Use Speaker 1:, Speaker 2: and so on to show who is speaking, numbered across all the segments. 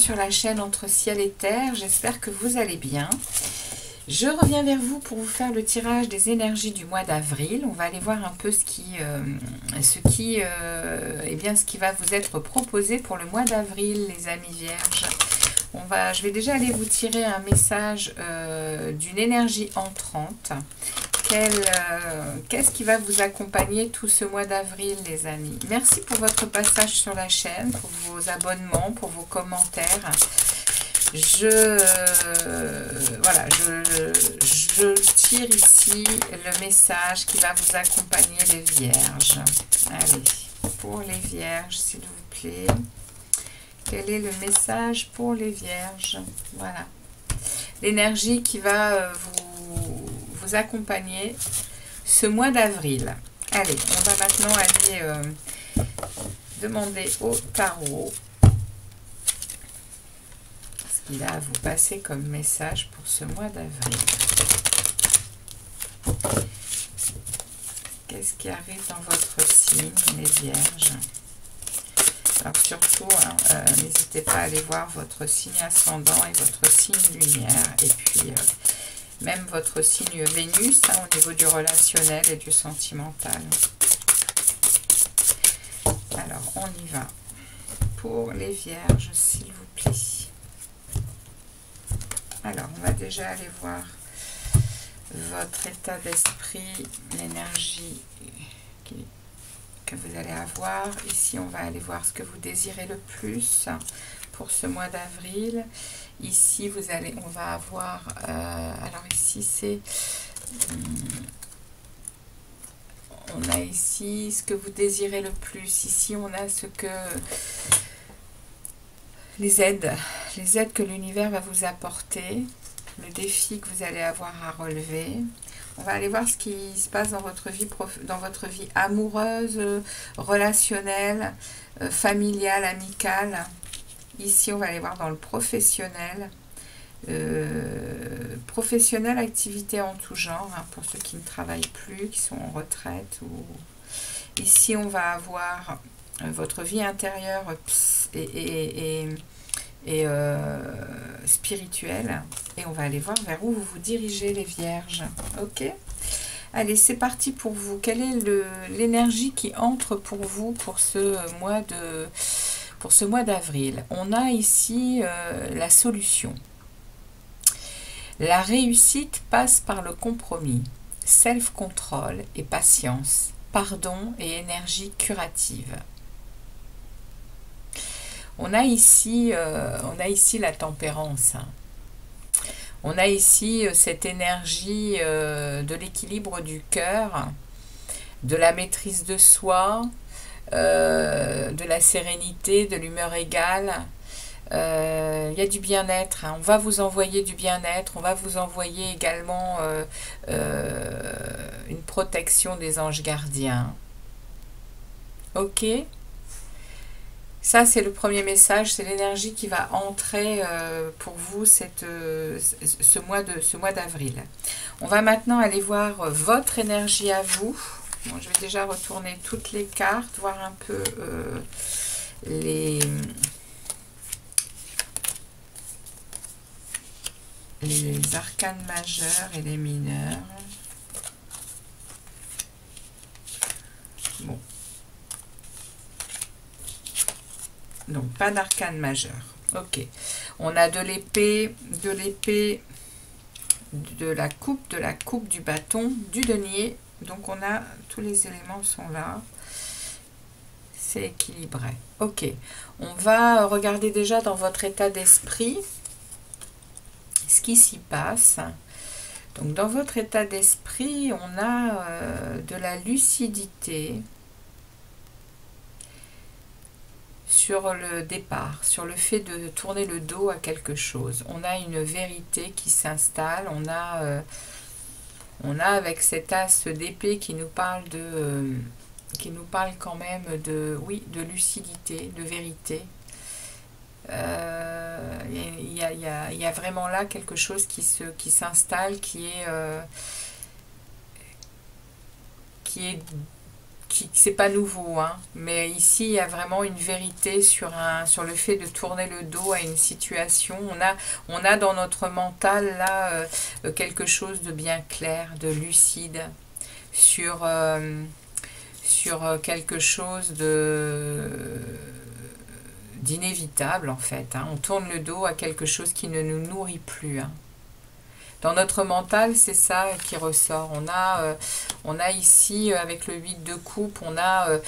Speaker 1: sur la chaîne Entre Ciel et Terre, j'espère que vous allez bien. Je reviens vers vous pour vous faire le tirage des énergies du mois d'avril. On va aller voir un peu ce qui va vous être proposé pour le mois d'avril, les amis vierges. Je vais déjà aller vous tirer un message d'une énergie entrante. Qu'est-ce qui va vous accompagner tout ce mois d'avril, les amis? Merci pour votre passage sur la chaîne, pour vos abonnements, pour vos commentaires. Je tire ici le message qui va vous accompagner, les vierges. Allez, pour les vierges, s'il vous plaît. Quel est le message pour les vierges? Voilà. L'énergie qui va vous accompagner ce mois d'avril. Allez, on va maintenant aller demander au tarot ce qu'il a à vous passer comme message pour ce mois d'avril. Qu'est-ce qui arrive dans votre signe, les vierges? Alors surtout, n'hésitez pas à aller voir votre signe ascendant et votre signe lumière. Et puis, même votre signe Vénus, au niveau du relationnel et du sentimental. Alors, on y va. Pour les vierges, s'il vous plaît. Alors, on va déjà aller voir votre état d'esprit, l'énergie que vous allez avoir. Ici, on va aller voir ce que vous désirez le plus pour ce mois d'avril. Ici, on va avoir, alors ici, c'est, on a ici ce que vous désirez le plus. Ici, on a ce que, les aides que l'univers va vous apporter, le défi que vous allez avoir à relever. On va aller voir ce qui se passe dans votre vie amoureuse, relationnelle, familiale, amicale. Ici, on va aller voir dans le professionnel. Professionnel, activité en tout genre, pour ceux qui ne travaillent plus, qui sont en retraite. Ici, on va avoir votre vie intérieure et spirituelle. Et on va aller voir vers où vous vous dirigez, les vierges. Ok? Allez, c'est parti pour vous. Quelle est l'énergie qui entre pour vous pour ce mois d'avril? On a ici la solution. La réussite passe par le compromis, self-control et patience, pardon et énergie curative. On a ici la tempérance. On a ici cette énergie de l'équilibre du cœur, de la maîtrise de soi, de la sérénité, de l'humeur égale. Il y a du bien-être. On va vous envoyer du bien-être. On va vous envoyer également une protection des anges gardiens. Ok? Ça, c'est le premier message, c'est l'énergie qui va entrer pour vous ce mois d'avril. On va maintenant aller voir votre énergie à vous. Bon, je vais déjà retourner toutes les cartes, voir un peu les arcanes majeurs et les mineurs. Bon. Donc, pas d'arcane majeur. Ok. On a de l'épée, de la coupe, du bâton, du denier. Donc, on a tous les éléments sont là. C'est équilibré. Ok. On va regarder déjà dans votre état d'esprit ce qui s'y passe. Donc, dans votre état d'esprit, on a de la lucidité sur le départ, sur le fait de tourner le dos à quelque chose. On a une vérité qui s'installe, on a avec cet as d'épée qui nous parle quand même de lucidité, de vérité. Il y a vraiment là quelque chose qui s'installe, qui c'est pas nouveau, hein, mais ici il y a vraiment une vérité sur le fait de tourner le dos à une situation. On a dans notre mental là quelque chose de bien clair, de lucide sur quelque chose d'inévitable en fait, hein. On tourne le dos à quelque chose qui ne nous nourrit plus, hein. Dans notre mental, c'est ça qui ressort. On a ici, avec le 8 de coupe, on a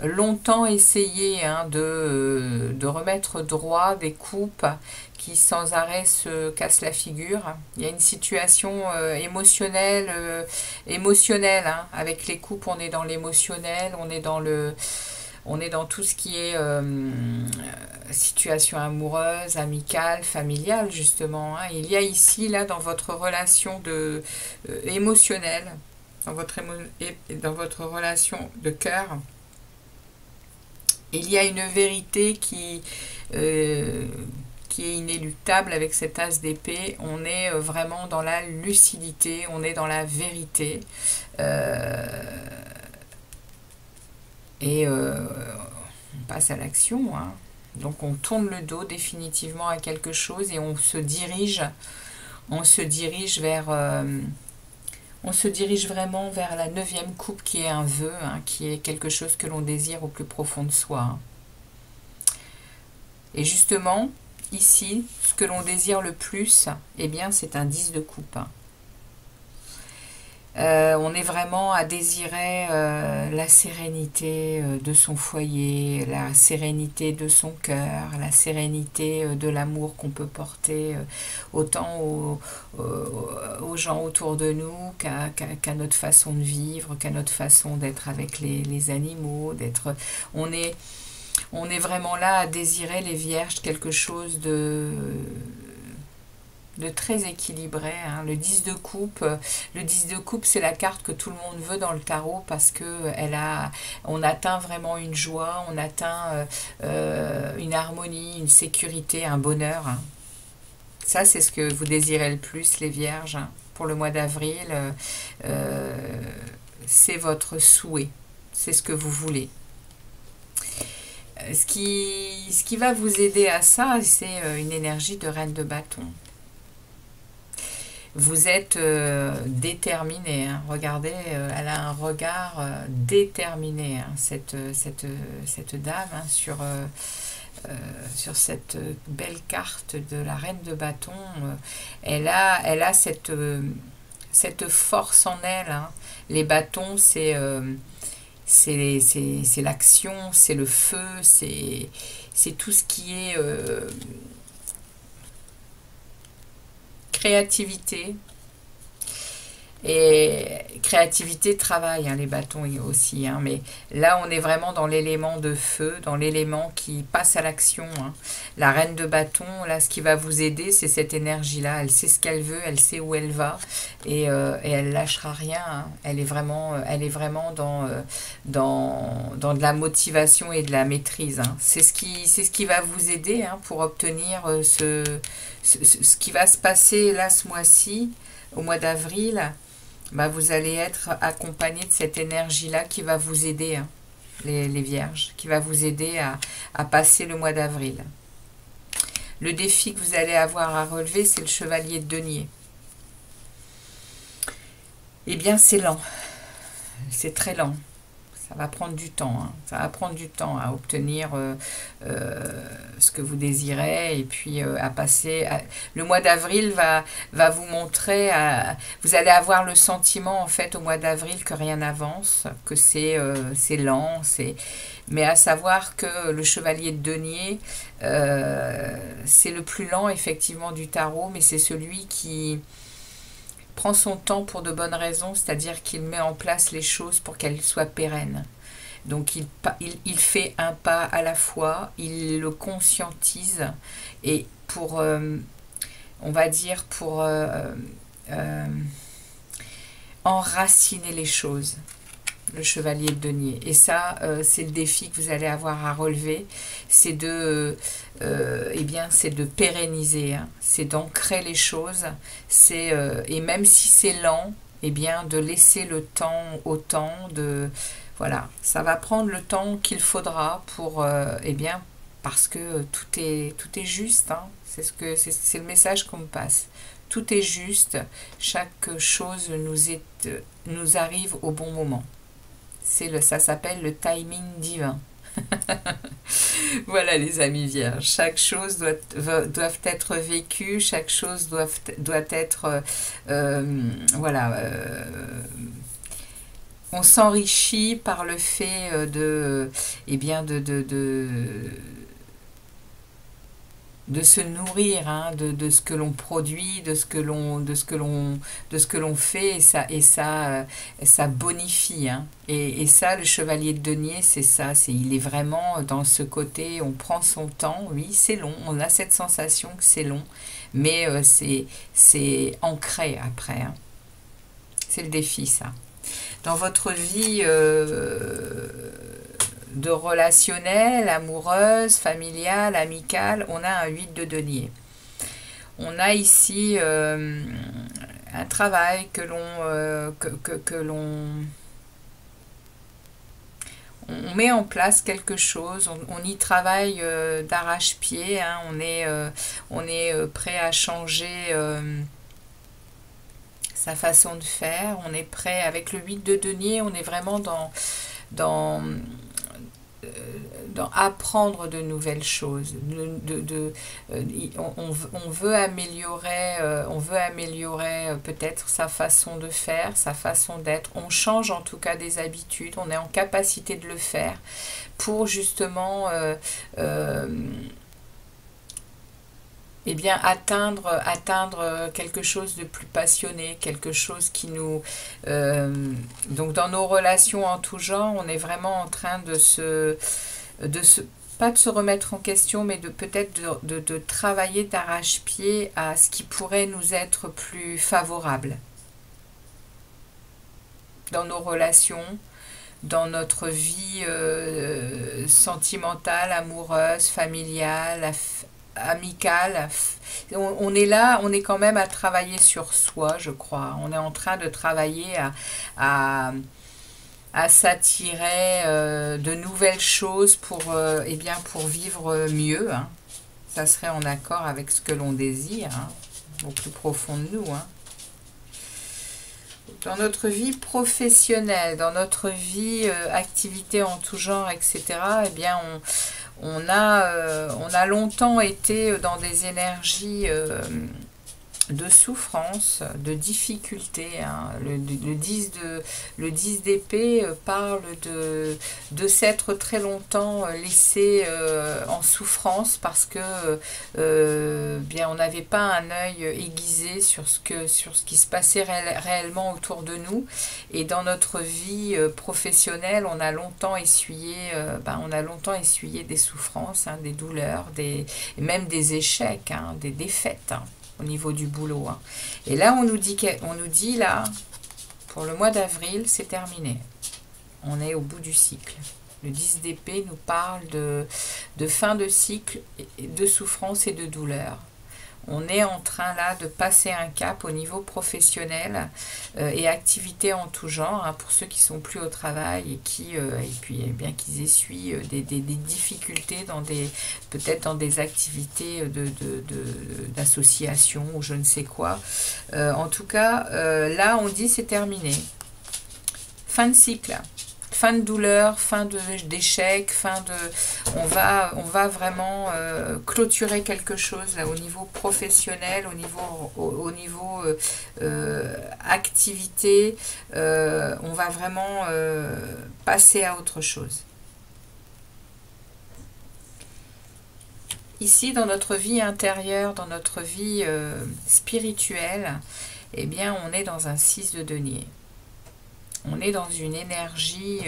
Speaker 1: longtemps essayé, hein, de remettre droit des coupes qui sans arrêt se cassent la figure. Il y a une situation émotionnelle, hein. Avec les coupes, on est dans l'émotionnel, on est dans tout ce qui est situation amoureuse, amicale, familiale, justement, hein. Il y a ici, là, dans votre relation émotionnelle, dans votre relation de cœur, il y a une vérité qui est inéluctable avec cet as d'épée. On est vraiment dans la lucidité, on est dans la vérité. Et on passe à l'action, hein. Donc on tourne le dos définitivement à quelque chose et on se dirige vraiment vers la 9e coupe qui est un vœu, hein, qui est quelque chose que l'on désire au plus profond de soi, hein. Et justement, ici, ce que l'on désire le plus, eh bien, c'est un 10 de coupe, hein. On est vraiment à désirer la sérénité de son foyer, la sérénité de son cœur, la sérénité de l'amour qu'on peut porter autant aux gens autour de nous qu'à notre façon de vivre, qu'à notre façon d'être avec les animaux. On est vraiment là à désirer, les vierges, quelque chose de très équilibré, hein. Le 10 de coupe, c'est la carte que tout le monde veut dans le tarot parce que on atteint vraiment une joie, on atteint une harmonie, une sécurité, un bonheur, hein. Ça, c'est ce que vous désirez le plus, les vierges, hein. Pour le mois d'avril, c'est votre souhait, c'est ce que vous voulez. Ce qui va vous aider à ça, c'est une énergie de reine de bâton. Vous êtes déterminé, hein. Regardez, elle a un regard déterminé, hein, cette dame, hein, sur cette belle carte de la reine de bâton. Elle a cette force en elle, hein. Les bâtons, c'est l'action, c'est le feu, c'est tout ce qui est créativité. Et créativité, travail, hein, les bâtons aussi, hein, mais là on est vraiment dans l'élément de feu, dans l'élément qui passe à l'action, hein. La reine de bâton, là, ce qui va vous aider, c'est cette énergie-là. Elle sait ce qu'elle veut, elle sait où elle va, et elle lâchera rien, hein. Elle est vraiment dans de la motivation et de la maîtrise, hein. C'est ce qui va vous aider, hein, pour obtenir ce qui va se passer là ce mois-ci, au mois d'avril. Bah, vous allez être accompagné de cette énergie-là qui va vous aider, hein, les vierges, qui va vous aider à passer le mois d'avril. Le défi que vous allez avoir à relever, c'est le chevalier de denier. Eh bien, c'est lent. C'est très lent. Ça va prendre du temps, hein. Ça va prendre du temps à obtenir ce que vous désirez, et puis à passer. Le mois d'avril va vous montrer, vous allez avoir le sentiment en fait au mois d'avril que rien n'avance, que c'est lent, mais à savoir que le chevalier de denier, c'est le plus lent effectivement du tarot, mais c'est celui qui prend son temps pour de bonnes raisons, c'est-à-dire qu'il met en place les choses pour qu'elles soient pérennes. Donc il fait un pas à la fois, il le conscientise, et pour, on va dire, pour enraciner les choses, le chevalier de denier. Et ça, c'est le défi que vous allez avoir à relever, c'est c'est de pérenniser, hein. C'est d'ancrer les choses, et même si c'est lent, eh bien, de laisser le temps au temps, voilà, ça va prendre le temps qu'il faudra pour, eh bien, parce que tout est juste, hein. C'est le message qu'on me passe. Tout est juste, chaque chose nous arrive au bon moment. Ça s'appelle le timing divin. Voilà les amis vierges, chaque chose doit être vécue, chaque chose doit être, voilà, on s'enrichit par le fait eh bien de se nourrir, hein, de ce que l'on produit, de ce que l'on fait, ça bonifie, hein. Et ça, le chevalier de denier, c'est ça, il est vraiment dans ce côté, on prend son temps, oui, c'est long, on a cette sensation que c'est long, mais c'est ancré après, hein. C'est le défi, ça. Dans votre vie de relationnel, amoureuse, familiale, amicale, on a un 8 de denier. On a ici un travail que l'on on met en place quelque chose, on y travaille d'arrache-pied, hein, on est prêt à changer sa façon de faire, on est prêt, avec le 8 de denier, on est vraiment dans apprendre de nouvelles choses. On veut améliorer, peut-être sa façon de faire, sa façon d'être. On change en tout cas des habitudes, on est en capacité de le faire pour justement eh bien, atteindre quelque chose de plus passionné, quelque chose qui nous... donc, dans nos relations en tout genre, on est vraiment en train pas de se remettre en question, mais peut-être de travailler d'arrache-pied à ce qui pourrait nous être plus favorable dans nos relations, dans notre vie sentimentale, amoureuse, familiale, amicale. On est là, on est quand même à travailler sur soi, je crois. On est en train de travailler à s'attirer de nouvelles choses eh bien, pour vivre mieux, hein. Ça serait en accord avec ce que l'on désire, hein, au plus profond de nous, hein. Dans notre vie professionnelle, dans notre vie activité en tout genre, etc., eh bien, on a longtemps été dans des énergies de souffrance, de difficulté, hein. Le 10 d'épée parle de s'être très longtemps laissé en souffrance parce que bien on n'avait pas un œil aiguisé sur ce qui se passait réellement autour de nous. Et dans notre vie professionnelle, on a longtemps essuyé des souffrances, hein, des douleurs, et même des échecs, hein, des défaites, hein, au niveau du boulot, hein. Et là, on nous dit là, pour le mois d'avril, c'est terminé. On est au bout du cycle. Le 10 d'épée nous parle de fin de cycle, de souffrance et de douleur. On est en train là de passer un cap au niveau professionnel et activités en tout genre, hein, pour ceux qui sont plus au travail et puis eh bien qu'ils essuient des difficultés peut-être dans des activités d'association ou je ne sais quoi. En tout cas, là on dit c'est terminé. Fin de cycle. Fin de douleur, fin d'échec, on va vraiment clôturer quelque chose là, au niveau professionnel, au niveau activité, on va vraiment passer à autre chose. Ici, dans notre vie intérieure, dans notre vie spirituelle, eh bien, on est dans un 6 de denier. On est dans une énergie,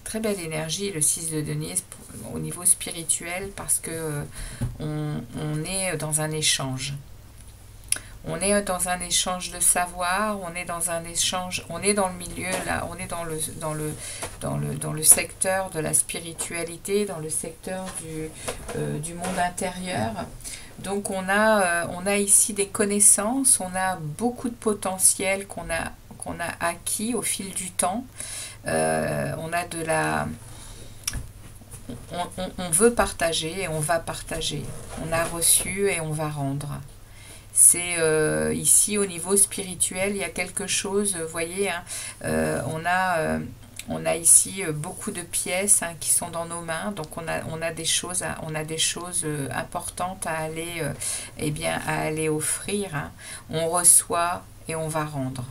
Speaker 1: très belle énergie, le 6 de denier au niveau spirituel, parce que on est dans un échange. On est dans un échange de savoir, on est dans un échange, on est dans le milieu, là, on est dans le secteur de la spiritualité, dans le secteur du monde intérieur. Donc on a ici des connaissances, on a beaucoup de potentiel qu'on a acquis au fil du temps. On a de la... On veut partager et on va partager. On a reçu et on va rendre. C'est ici au niveau spirituel, il y a quelque chose, vous voyez, hein, on a ici beaucoup de pièces hein, qui sont dans nos mains, donc on a des choses, importantes à aller, à aller offrir. Hein. On reçoit et on va rendre.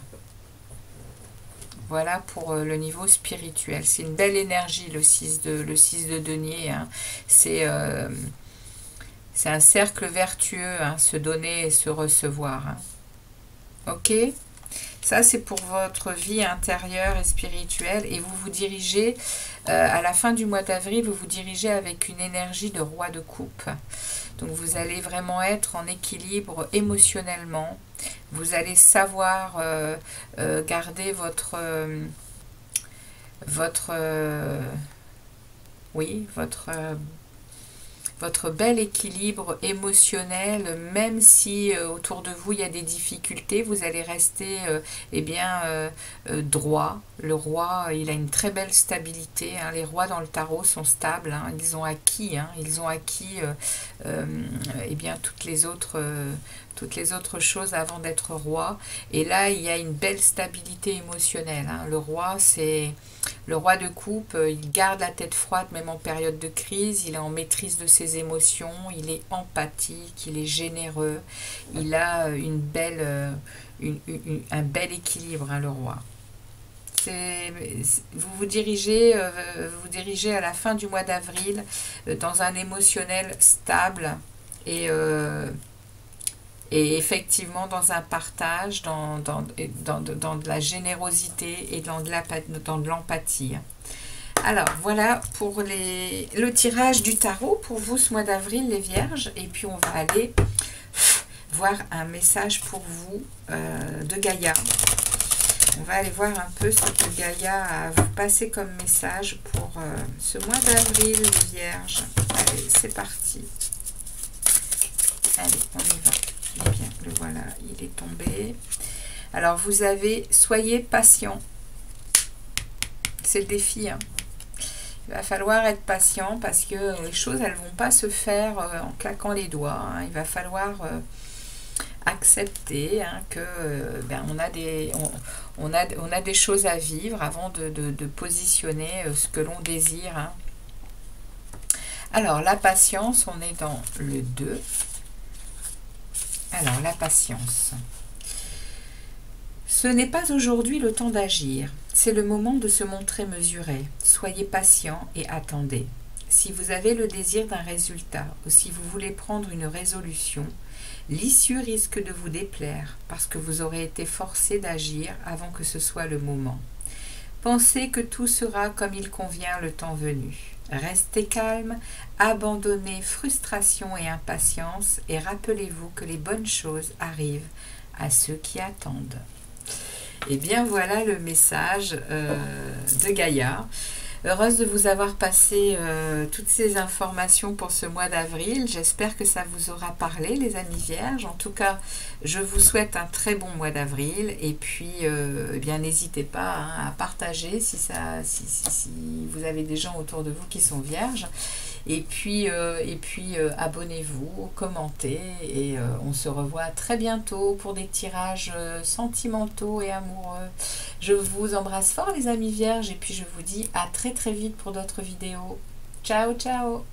Speaker 1: Voilà pour le niveau spirituel. C'est une belle énergie, le 6 de denier. Hein. C'est un cercle vertueux, hein, se donner et se recevoir. Hein. Ok ? Ça, c'est pour votre vie intérieure et spirituelle. Et vous vous dirigez, à la fin du mois d'avril, vous vous dirigez avec une énergie de roi de coupe. Donc, vous allez vraiment être en équilibre émotionnellement. Vous allez savoir garder votre bel équilibre émotionnel, même si autour de vous il y a des difficultés, vous allez rester droit. Le roi, il a une très belle stabilité. Hein. Les rois dans le tarot sont stables. Hein. Ils ont acquis toutes les autres choses avant d'être roi. Et là, il y a une belle stabilité émotionnelle. Hein. Le roi, c'est le roi de coupe. Il garde la tête froide même en période de crise. Il est en maîtrise de ses émotions. Il est empathique. Il est généreux. Il a un bel équilibre, hein, le roi. Vous vous dirigez à la fin du mois d'avril dans un émotionnel stable et effectivement dans un partage, dans de la générosité et dans de l'empathie. Alors voilà pour le tirage du tarot pour vous ce mois d'avril, les vierges. Et puis on va aller voir un message pour vous de Gaïa. On va aller voir un peu ce que Gaïa a à vous passer comme message pour ce mois d'avril, les vierges. Allez, c'est parti. Allez, on y va. Eh bien, le voilà, il est tombé. Alors, vous avez « Soyez patient ». C'est le défi. Hein. Il va falloir être patient parce que les choses, elles ne vont pas se faire en claquant les doigts. Hein. Il va falloir... accepter hein, que on a des choses à vivre avant de positionner ce que l'on désire. Hein. Alors, la patience, on est dans le 2. Alors, la patience. Ce n'est pas aujourd'hui le temps d'agir. C'est le moment de se montrer mesuré. Soyez patient et attendez. Si vous avez le désir d'un résultat ou si vous voulez prendre une résolution, l'issue risque de vous déplaire parce que vous aurez été forcé d'agir avant que ce soit le moment. Pensez que tout sera comme il convient le temps venu. Restez calme, abandonnez frustration et impatience et rappelez-vous que les bonnes choses arrivent à ceux qui attendent. Et bien voilà le message de Gaïa. Heureuse de vous avoir passé toutes ces informations pour ce mois d'avril. J'espère que ça vous aura parlé, les amis vierges. En tout cas, je vous souhaite un très bon mois d'avril. Et puis, eh bien, n'hésitez pas hein, à partager si vous avez des gens autour de vous qui sont vierges. Et puis abonnez-vous, commentez. Et on se revoit très bientôt pour des tirages sentimentaux et amoureux. Je vous embrasse fort, les amis vierges. Et puis, je vous dis à très très vite pour d'autres vidéos. Ciao, ciao!